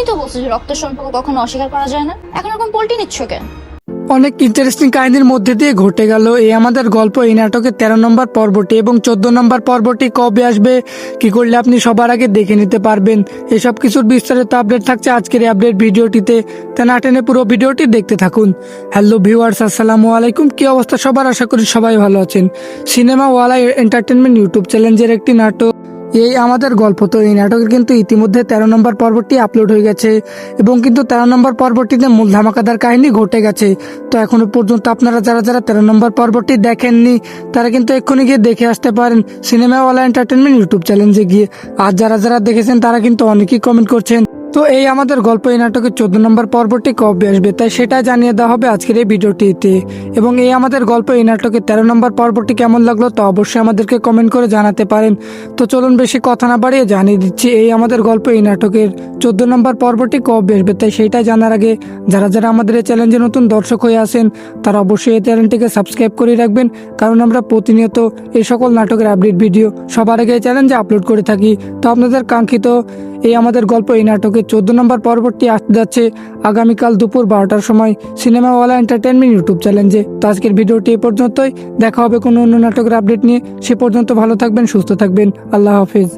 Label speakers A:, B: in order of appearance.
A: তো বলছো যে রক্তের সম্পর্ক কখনো অস্বীকার করা যায় না, এখন এরকম পল্টি নিচ্ছ কেন?
B: অনেক ইন্টারেস্টিং কাহিনীর মধ্যে দিয়ে ঘটে গেল এই আমাদের গল্প। এই নাটকের 13 নম্বর পর্বটি এবং 14 নম্বর পর্বটি কবে আসবে, কি করলে আপনি সবার আগে দেখে নিতে পারবেন, এসব কিছুর বিস্তারিত আপডেট থাকছে আজকের এই আপডেট ভিডিওটিতে। তা না টেনে পুরো ভিডিওটি দেখতে থাকুন। হ্যালো ভিউয়ার্স, আসসালামু আলাইকুম। কি অবস্থা সবার? আশা করি সবাই ভালো আছেন। সিনেমা ওয়ালা এন্টারটেনমেন্ট ইউটিউব চ্যানেলের একটি নাটক এই আমাদের গল্প। তো এই নাটকের কিন্তু ইতিমধ্যে 13 নম্বর পর্বটি আপলোড হয়ে গেছে এবং কিন্তু 13 নম্বর পর্বটিতে মূল ধামাকাদার কাহিনী ঘটে গেছে। তো এখনো পর্যন্ত আপনারা যারা যারা 13 নম্বর পর্বটি দেখেননি তারা কিন্তু এক্ষুনি গিয়ে দেখে আসতে পারেন সিনেমাওয়ালা এন্টারটেনমেন্ট ইউটিউব চ্যানেলে গিয়ে। আর যারা যারা দেখেছেন তারা কিন্তু অনেকেই কমেন্ট করছেন তো এই আমাদের গল্প এই নাটকের 14 নম্বর পর্বটি কবে আসবে, তাই সেটা জানিয়ে দেওয়া হবে আজকের এই ভিডিওটিতে। এবং এই আমাদের গল্প এই নাটকের 13 নম্বর পর্বটি কেমন লাগলো তো অবশ্যই আমাদেরকে কমেন্ট করে জানাতে পারেন। তো চলুন বেশি কথা না বাড়িয়ে জানিয়ে দিচ্ছি এই আমাদের গল্প এই নাটকের 14 নম্বর পর্বটি কবে আসবে। তাই সেইটা জানার আগে যারা যারা আমাদের এই চ্যানেলে নতুন দর্শক হয়ে আসেন তারা অবশ্যই এই চ্যানেলটিকে সাবস্ক্রাইব করে রাখবেন, কারণ আমরা প্রতিনিয়ত এই সকল নাটকের আপডেট ভিডিও সবার আগে এই চ্যানেলে আপলোড করে থাকি। তো আপনাদের কাঙ্ক্ষিত এই আমাদের গল্প এই নাটকের 14 নম্বর পর্বটি আসতে যাচ্ছে আগামীকাল দুপুর 12টার সময় সিনেমাওয়ালা এন্টারটেনমেন্ট ইউটিউব চ্যানেলে। তো আজকের ভিডিওটি এ পর্যন্তই, দেখা হবে কোনো অন্য নাটকের আপডেট নিয়ে। সে পর্যন্ত ভালো থাকবেন, সুস্থ থাকবেন, আল্লাহ হাফেজ।